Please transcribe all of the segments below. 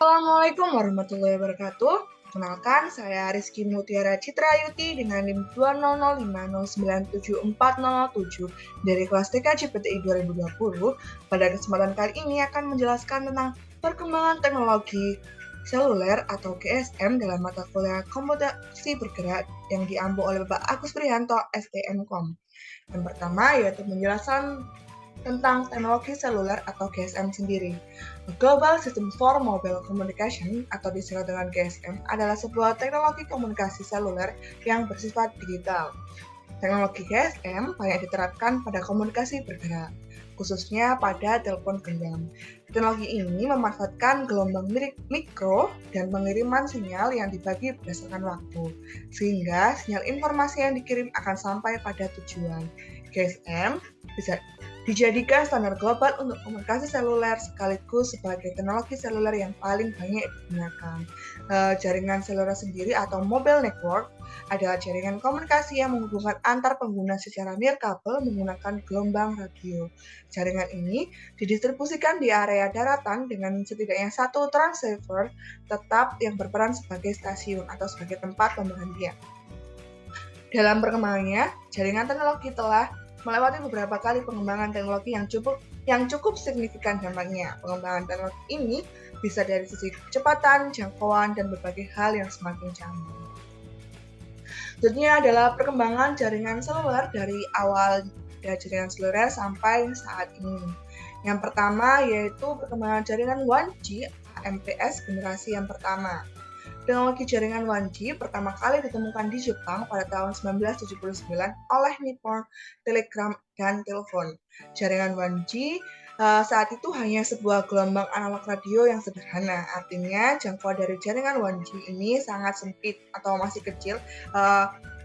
Assalamualaikum warahmatullahi wabarakatuh. Kenalkan, saya Rizky Mutiara Citra Yuti dengan NIM 20050974007 dari kelas TK CPTI 2020. Pada kesempatan kali ini akan menjelaskan tentang perkembangan teknologi seluler atau GSM dalam mata kuliah komputasi bergerak yang diampu oleh Bapak Agus Prihanto, STMKOM. Yang pertama yaitu menjelaskan tentang teknologi seluler atau GSM sendiri. Global System for Mobile Communication atau disingkat dengan GSM adalah sebuah teknologi komunikasi seluler yang bersifat digital. Teknologi GSM banyak diterapkan pada komunikasi bergerak, khususnya pada telepon genggam. Teknologi ini memanfaatkan gelombang mikro dan pengiriman sinyal yang dibagi berdasarkan waktu, sehingga sinyal informasi yang dikirim akan sampai pada tujuan. GSM bisa dijadikan standar global untuk komunikasi seluler sekaligus sebagai teknologi seluler yang paling banyak digunakan. Jaringan seluler sendiri atau mobile network adalah jaringan komunikasi yang menghubungkan antar pengguna secara nirkabel menggunakan gelombang radio. Jaringan ini didistribusikan di area daratan dengan setidaknya satu transceiver tetap yang berperan sebagai stasiun atau sebagai tempat pemberhentian. Dalam perkembangannya, jaringan teknologi telah melewati beberapa kali pengembangan teknologi yang cukup signifikan dampaknya. Pengembangan teknologi ini bisa dari sisi kecepatan, jangkauan, dan berbagai hal yang semakin canggih. Selanjutnya adalah perkembangan jaringan seluler dari awal jaringan seluler sampai saat ini. Yang pertama yaitu perkembangan jaringan 1G AMPS generasi yang pertama. Teknologi jaringan 1G pertama kali ditemukan di Jepang pada tahun 1979 oleh Nippon Telegram dan Telepon. Jaringan 1G saat itu hanya sebuah gelombang analog radio yang sederhana. Artinya jangkauan dari jaringan 1G ini sangat sempit atau masih kecil,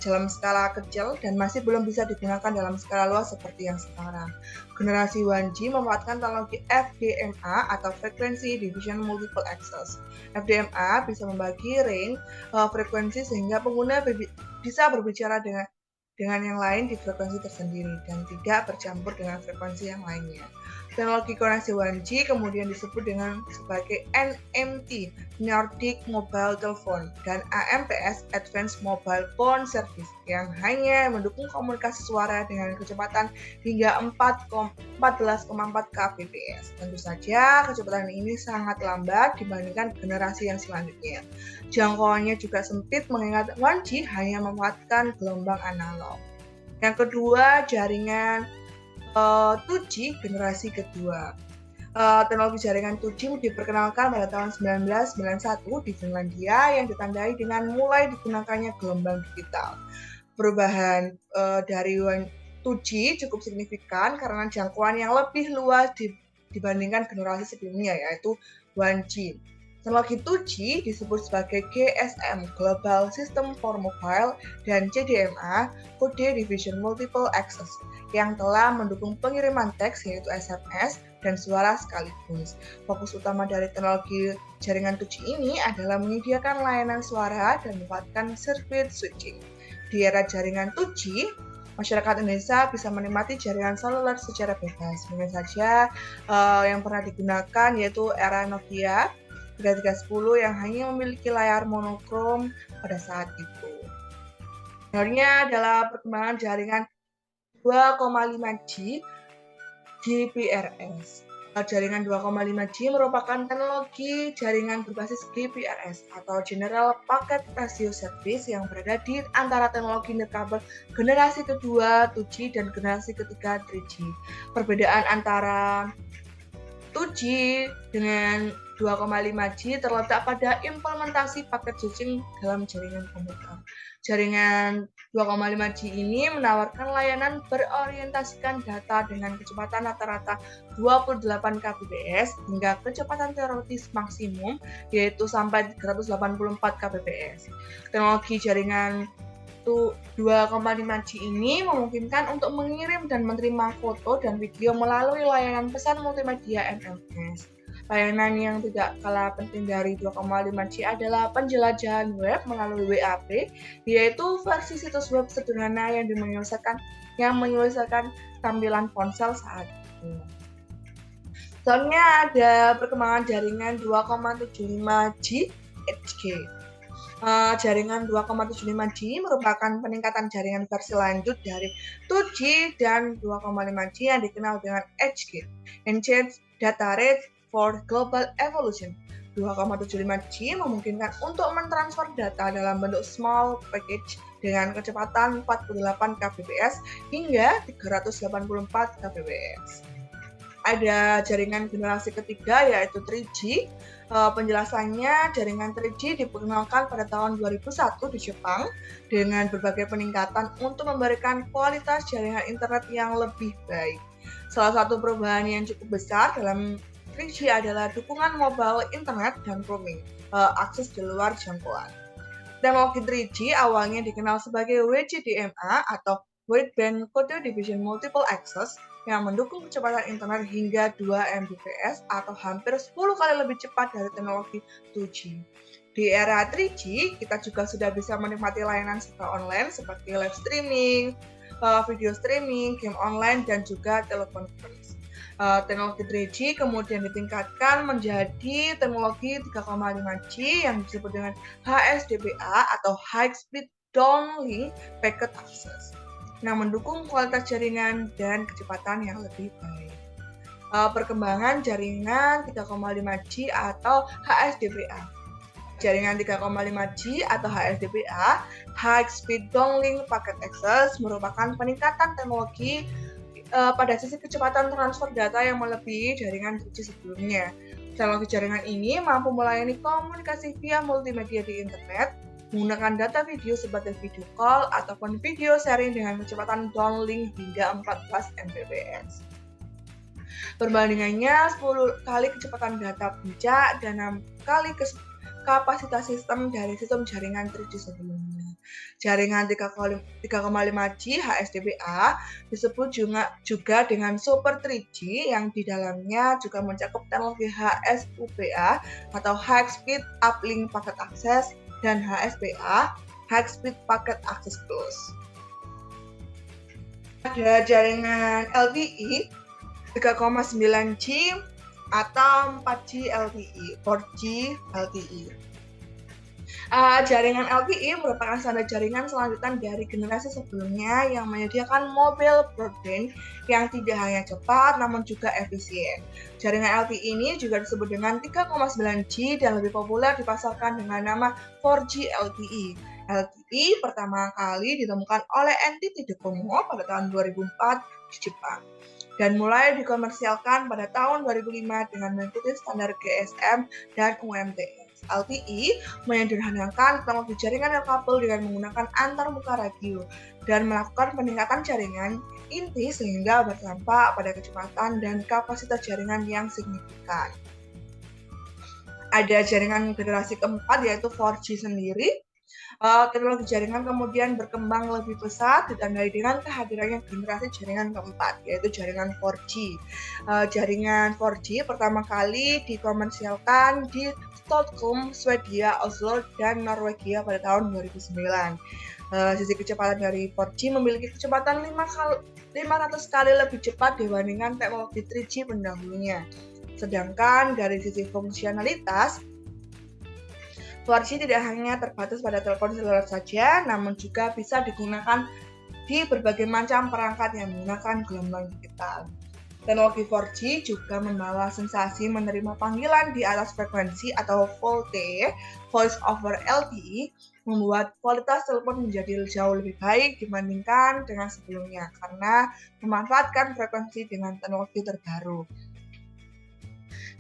dalam skala kecil dan masih belum bisa digunakan dalam skala luas seperti yang sekarang. Generasi 1G memanfaatkan teknologi FDMA atau Frequency Division Multiple Access. FDMA bisa membagi range frekuensi sehingga pengguna bisa berbicara dengan yang lain di frekuensi tersendiri dan tidak bercampur dengan frekuensi yang lainnya. Teknologi koneksi 1G kemudian disebut dengan sebagai NMT, Nordic Mobile Telephone, dan AMPS, Advanced Mobile Phone Service, yang hanya mendukung komunikasi suara dengan kecepatan hingga 14,4 kbps. Tentu saja, kecepatan ini sangat lambat dibandingkan generasi yang selanjutnya. Jangkauannya juga sempit mengingat 1G hanya memanfaatkan gelombang analog. Yang kedua, jaringan 2G generasi kedua. Teknologi jaringan 2G diperkenalkan pada tahun 1991 di Finlandia yang ditandai dengan mulai digunakannya gelombang digital. Perubahan dari 2G cukup signifikan karena jangkauan yang lebih luas dibandingkan generasi sebelumnya yaitu 1G. Teknologi 2G disebut sebagai GSM, Global System for Mobile, dan CDMA, Code Division Multiple Access, yang telah mendukung pengiriman teks yaitu SMS dan suara sekaligus. Fokus utama dari teknologi jaringan 2G ini adalah menyediakan layanan suara dan memanfaatkan circuit switching. Di era jaringan 2G, masyarakat Indonesia bisa menikmati jaringan seluler secara bebas. Mungkin saja yang pernah digunakan yaitu era Nokia 3310 yang hanya memiliki layar monokrom pada saat itu. Sebenarnya adalah perkembangan jaringan 2,5G GPRS. Jaringan 2,5G merupakan teknologi jaringan berbasis GPRS atau General Packet Radio Service yang berada di antara teknologi nirkabel generasi kedua 2G dan generasi ketiga 3G. Perbedaan antara 2G dengan 2,5G terletak pada implementasi paket switching dalam jaringan komputer. Jaringan 2,5G ini menawarkan layanan berorientasikan data dengan kecepatan rata-rata 28 kbps hingga kecepatan teoretis maksimum yaitu sampai 384 kbps. Teknologi jaringan 2,5G ini memungkinkan untuk mengirim dan menerima foto dan video melalui layanan pesan multimedia MMS. Layanan yang tidak kalah penting dari 2,5G adalah penjelajahan web melalui WAP, yaitu versi situs web sederhana yang menyelesaikan tampilan ponsel saat itu. Soalnya ada perkembangan jaringan 2,75 GHz. Jaringan 2,75G merupakan peningkatan jaringan versi lanjut dari 2G dan 2,5G yang dikenal dengan HG, Enhanced Data Rate for Global Evolution. 2,75G memungkinkan untuk mentransfer data dalam bentuk small package dengan kecepatan 48 kbps hingga 384 kbps. Ada jaringan generasi ketiga yaitu 3G. Penjelasannya, jaringan 3G diperkenalkan pada tahun 2001 di Jepang dengan berbagai peningkatan untuk memberikan kualitas jaringan internet yang lebih baik. Salah satu perubahan yang cukup besar dalam 3G adalah dukungan mobile internet dan roaming, akses di luar jangkauan. Teknologi 3G awalnya dikenal sebagai WCDMA atau Wideband Code Division Multiple Access yang mendukung kecepatan internet hingga 2 Mbps atau hampir 10 kali lebih cepat dari teknologi 2G. Di era 3G, kita juga sudah bisa menikmati layanan serba online seperti live streaming, video streaming, game online, dan juga telepon konferensi. Teknologi 3G kemudian ditingkatkan menjadi teknologi 3,5G yang disebut dengan HSDPA atau High Speed Downlink Packet Access, yang mendukung kualitas jaringan dan kecepatan yang lebih baik. Perkembangan jaringan 3,5G atau HSDPA. Jaringan 3,5G atau HSDPA, High Speed Downlink Packet Access, merupakan peningkatan teknologi pada sisi kecepatan transfer data yang melebihi jaringan 3G sebelumnya. Teknologi jaringan ini mampu melayani komunikasi via multimedia di internet, menggunakan data video sebagai video call ataupun video sharing dengan kecepatan downlink hingga 14 Mbps. Perbandingannya 10 kali kecepatan data puncak dan 6 kali kapasitas sistem dari sistem jaringan 3G sebelumnya. Jaringan 3,5G HSDPA disebut juga dengan Super 3G yang di dalamnya juga mencakup teknologi HSUPA atau High Speed Uplink Packet Access dan HSPA, High Speed Packet Access Plus. Ada jaringan LTE 3,9G atau 4G LTE, 4G LTE. Jaringan LTE merupakan standar jaringan selanjutan dari generasi sebelumnya yang menyediakan mobile broadband yang tidak hanya cepat namun juga efisien. Jaringan LTE ini juga disebut dengan 3,9G dan lebih populer dipasarkan dengan nama 4G LTE. LTE pertama kali ditemukan oleh NTT Docomo pada tahun 2004 di Jepang dan mulai dikomersialkan pada tahun 2005 dengan mengikuti standar GSM dan UMTS. LTE menyederhanakan teknologi jaringan nirkabel dengan menggunakan antarmuka radio dan melakukan peningkatan jaringan inti sehingga berdampak pada kecepatan dan kapasitas jaringan yang signifikan. Ada jaringan generasi keempat yaitu 4G sendiri. Teknologi jaringan kemudian berkembang lebih pesat ditandai dengan kehadirannya generasi jaringan keempat yaitu jaringan 4G. Jaringan 4G pertama kali dikomersialkan di Stockholm, Swedia, Oslo, dan Norwegia pada tahun 2009. Sisi kecepatan dari 4G memiliki kecepatan 500 kali lebih cepat dibandingkan teknologi 3G pendahulunya. Sedangkan dari sisi fungsionalitas, 4G tidak hanya terbatas pada telepon seluler saja, namun juga bisa digunakan di berbagai macam perangkat yang menggunakan gelombang digital. Teknologi 4G juga membawa sensasi menerima panggilan di atas frekuensi atau VoLTE, Voice over LTE, membuat kualitas telepon menjadi jauh lebih baik dibandingkan dengan sebelumnya karena memanfaatkan frekuensi dengan teknologi terbaru.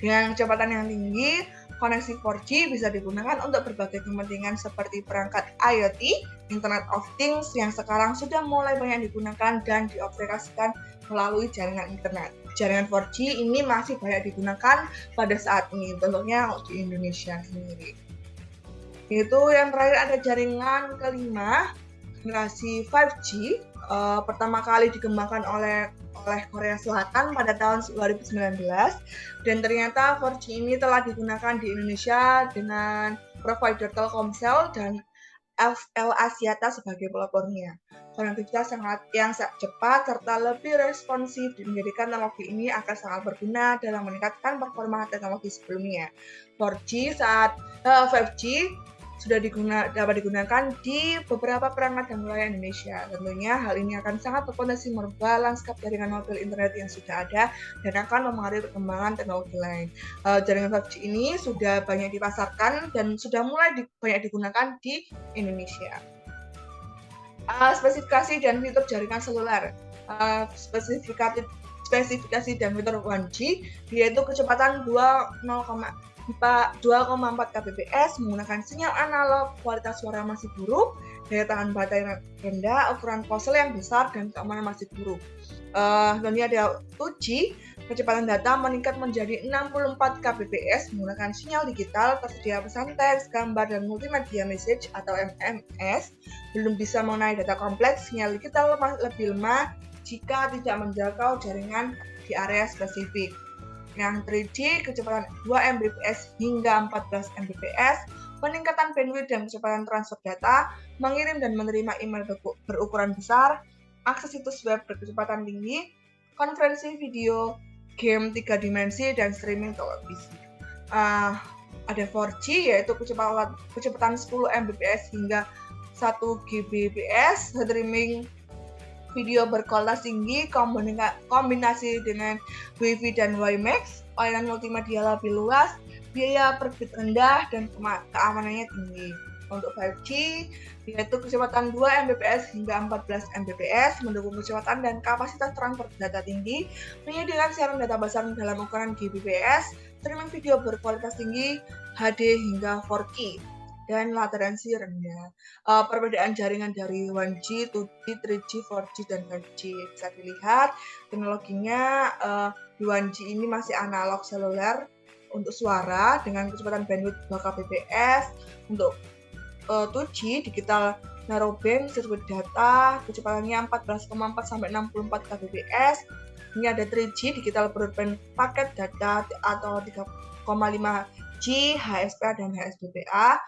Dengan kecepatan yang tinggi, koneksi 4G bisa digunakan untuk berbagai kepentingan seperti perangkat IoT, Internet of Things yang sekarang sudah mulai banyak digunakan dan dioperasikan melalui jaringan internet. Jaringan 4G ini masih banyak digunakan pada saat ini, tentunya di Indonesia sendiri. Itu yang terakhir ada jaringan kelima, generasi 5G. Pertama kali dikembangkan oleh Korea Selatan pada tahun 2019 dan ternyata 4G ini telah digunakan di Indonesia dengan provider Telkomsel dan FL Asiata sebagai pelopornya. Konektivitas yang sangat cepat serta lebih responsif menjadikan teknologi ini akan sangat berguna dalam meningkatkan performa teknologi sebelumnya. 4G saat 5G sudah dapat digunakan di beberapa perangkat dan wilayah Indonesia. Tentunya hal ini akan sangat berpotensi merubah lanskap jaringan mobil internet yang sudah ada dan akan mempengaruhi perkembangan teknologi lain. Jaringan 5G ini sudah banyak dipasarkan dan sudah mulai banyak digunakan di Indonesia. Spesifikasi dan fitur jaringan seluler. Spesifikasi dan fitur 1G yaitu kecepatan 2,4 kbps menggunakan sinyal analog, kualitas suara masih buruk, daya tahan baterai rendah, ukuran ponsel yang besar, dan keamanan masih buruk. Lalu ada 2G, kecepatan data meningkat menjadi 64 kbps menggunakan sinyal digital, tersedia pesan teks, gambar, dan multimedia message atau MMS. Belum bisa mengenai data kompleks, sinyal digital lebih lemah jika tidak menjangkau jaringan di area spesifik. Yang 3G, kecepatan 2 Mbps hingga 14 Mbps, peningkatan bandwidth dan kecepatan transfer data, mengirim dan menerima email berukuran besar, akses situs web berkecepatan tinggi, konferensi video, game 3 dimensi, dan streaming televisi. Ada 4G yaitu kecepatan 10 Mbps hingga 1 Gbps, streaming video berkualitas tinggi, kombinasi dengan Wi-Fi dan WiMAX, layanan multimedia lebih luas, biaya per bit rendah, dan keamanannya tinggi. Untuk 5G, yaitu kecepatan 2 Mbps hingga 14 Mbps, mendukung kecepatan dan kapasitas transfer data tinggi, menyediakan siaran data besar dalam ukuran Gbps, streaming video berkualitas tinggi, HD hingga 4K. Dan latensi rendah. Perbedaan jaringan dari 1G, 2G, 3G, 4G, dan 5G bisa dilihat teknologinya. Di 1G ini masih analog seluler untuk suara dengan kecepatan bandwidth 2 kbps. Untuk 2G digital narrowband sirkuit data, kecepatannya 14,4 sampai 64 kbps. Ini ada 3G digital broadband paket data atau 3,5G HSPA dan HSBPA.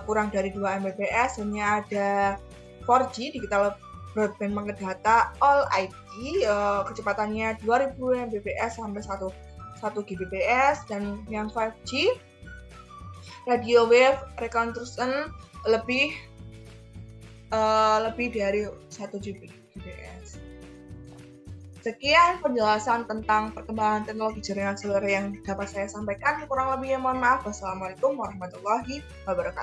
Kurang dari 2 Mbps. Hanya ada 4G digital broadband paket data all IP, kecepatannya 2000 Mbps sampai 1 Gbps. Dan yang 5G radio wave reconstruction lebih dari 1 Gbps. Sekian penjelasan tentang perkembangan teknologi jaringan seluler yang dapat saya sampaikan. Kurang lebihnya mohon maaf. Wassalamualaikum warahmatullahi wabarakatuh.